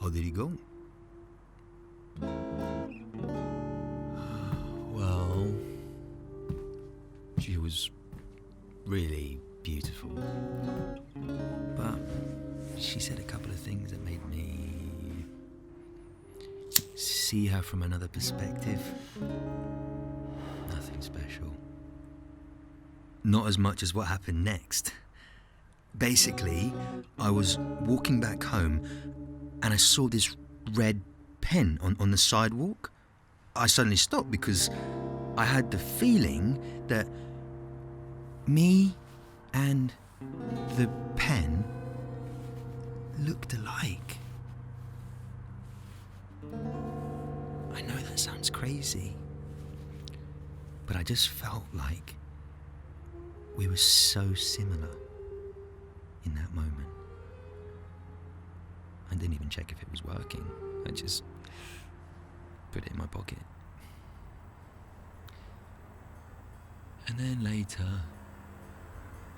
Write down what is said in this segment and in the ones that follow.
Or did he go? Well, she was really beautiful. But she said a couple of things that made me see her from another perspective. Nothing special. Not as much as what happened next. Basically, I was walking back home and I saw this red pen on the sidewalk. I suddenly stopped because I had the feeling that me and the pen looked alike. I know that sounds crazy, but I just felt like we were so similar in that moment. I didn't even check if it was working. I just put it in my pocket. And then later,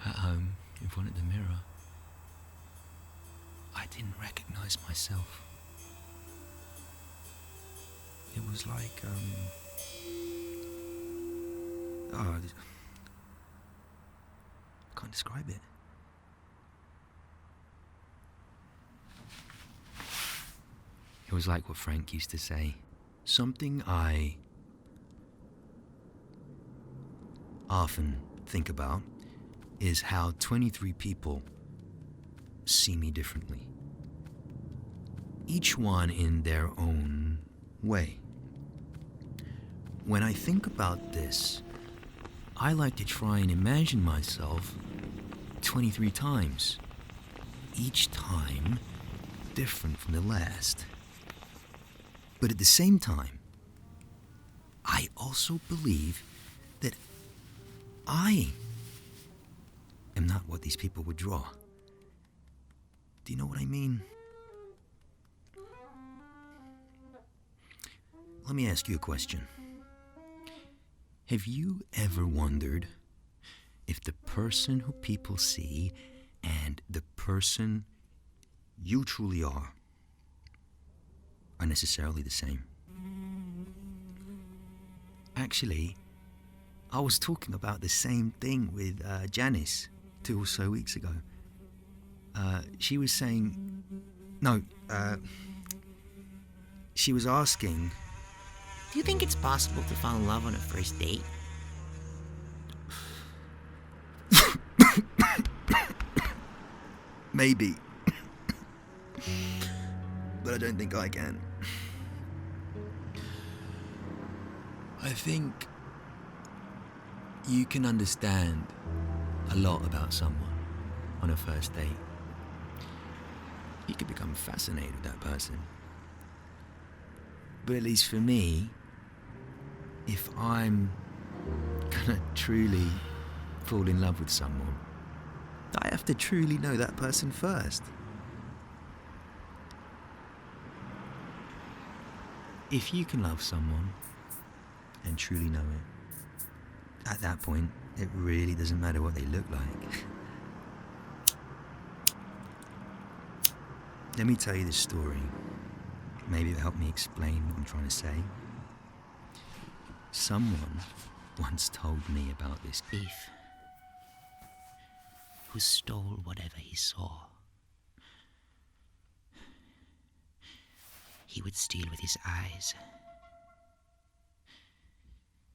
at home, in front of the mirror, I didn't recognize myself. It was like, I can't describe it. It was like what Frank used to say. Something I often think about is how 23 people see me differently. Each one in their own way. When I think about this, I like to try and imagine myself 23 times. Each time different from the last. But at the same time, I also believe that I am not what these people would draw. Do you know what I mean? Let me ask you a question. Have you ever wondered if the person who people see and the person you truly are necessarily the same? Actually, I was talking about the same thing with Janice 2 or so weeks ago. She was saying... she was asking... Do you think it's possible to fall in love on a first date? Maybe. But I don't think I can. I think you can understand a lot about someone on a first date. You could become fascinated with that person. But at least for me, if I'm gonna truly fall in love with someone, I have to truly know that person first. If you can love someone and truly know it, at that point, it really doesn't matter what they look like. Let me tell you this story. Maybe it'll help me explain what I'm trying to say. Someone once told me about this Thief who stole whatever he saw. He would steal with his eyes,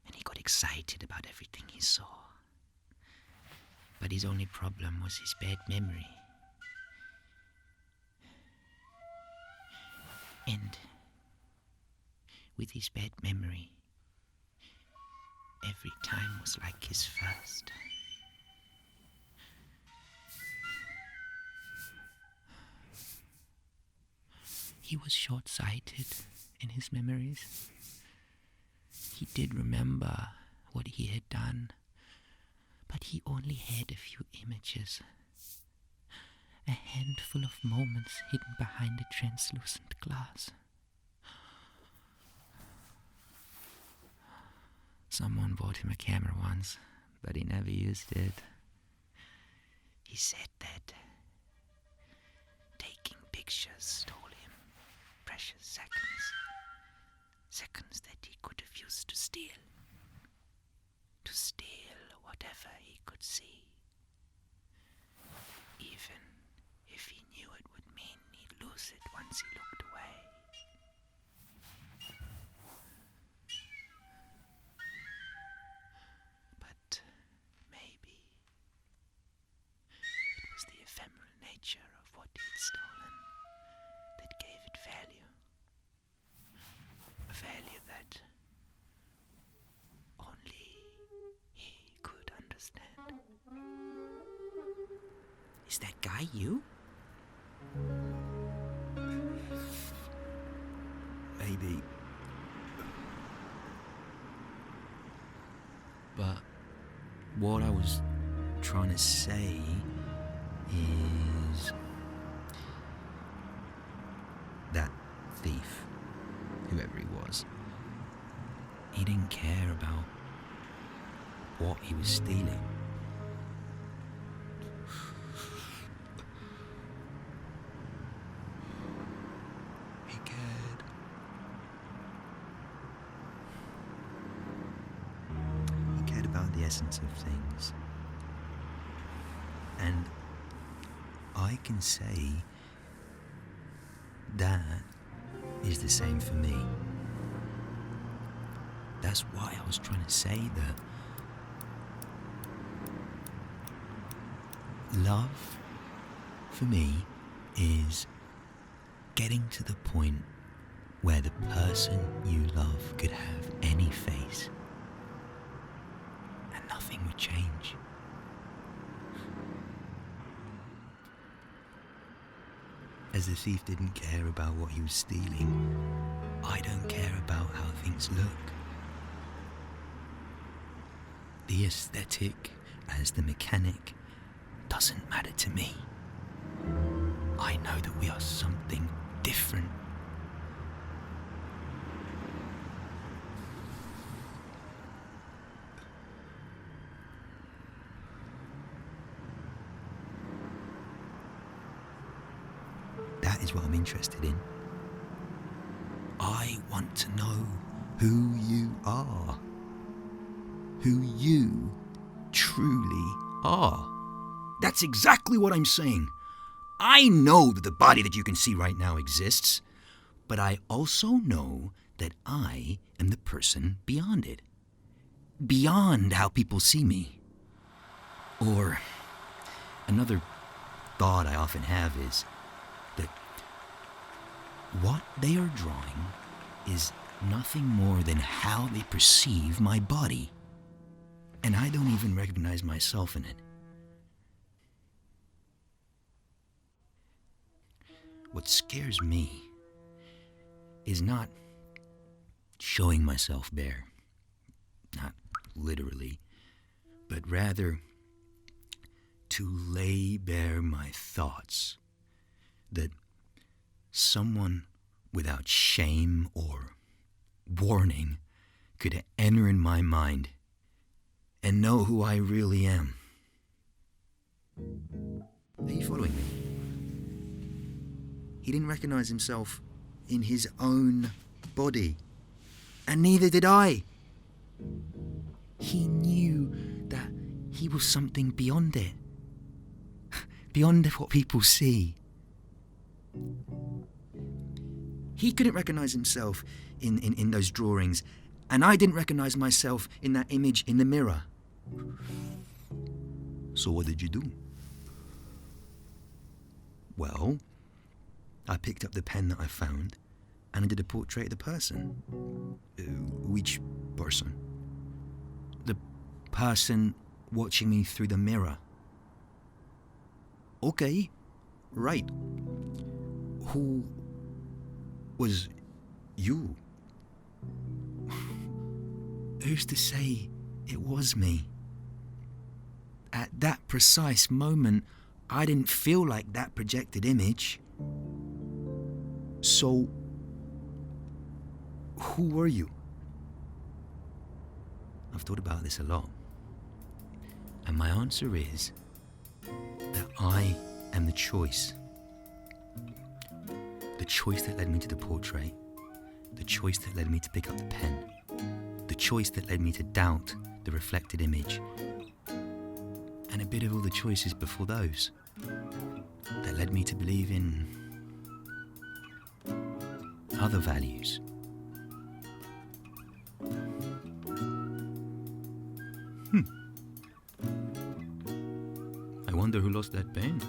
and he got excited about everything he saw. But his only problem was his bad memory. And with his bad memory, every time was like his first. He was short-sighted in his memories. He did remember what he had done, but he only had a few images. A handful of moments hidden behind a translucent glass. Someone bought him a camera once, but he never used it. He said that taking pictures stole him. precious seconds. Seconds that he could have used to steal. To steal whatever he could see. Even if he knew it would mean he'd lose it once he looked away. But maybe it was the ephemeral nature of what he'd stolen that gave it value. A value that only he could understand. Is that guy you? Maybe. But what I was trying to say is that thief, whoever he was, he didn't care about what he was stealing. He cared. He cared about the essence of things. And I can say that is the same for me. That's why I was trying to say that love, for me, is getting to the point where the person you love could have any face and nothing would change. As the thief didn't care about what he was stealing, I don't care about how things look. The aesthetic, as the mechanic, doesn't matter to me. I know that we are something different. That is what I'm interested in. I want to know who you are. Who you truly are. That's exactly what I'm saying. I know that the body that you can see right now exists, but I also know that I am the person beyond it. Beyond how people see me. Or another thought I often have is that what they are drawing is nothing more than how they perceive my body. And I don't even recognize myself in it. What scares me is not showing myself bare, not literally, but rather to lay bare my thoughts, that someone without shame or warning could enter in my mind and know who I really am. Are you following me? He didn't recognize himself in his own body, and neither did I. He knew that he was something beyond it, beyond what people see. He couldn't recognize himself in those drawings, and I didn't recognize myself in that image in the mirror. So what did you do? Well, I picked up the pen that I found and I did a portrait of the person. Which person? The person watching me through the mirror. Okay, right. Who was you? Who's to say it was me? At that precise moment, I didn't feel like that projected image. So, who were you? I've thought about this a lot. And my answer is that I am the choice. The The choice that led me to the portrait. The choice that led me to pick up the pen. The choice that led me to doubt the reflected image. And a bit of all the choices before those that led me to believe in other values. I wonder who lost that pen.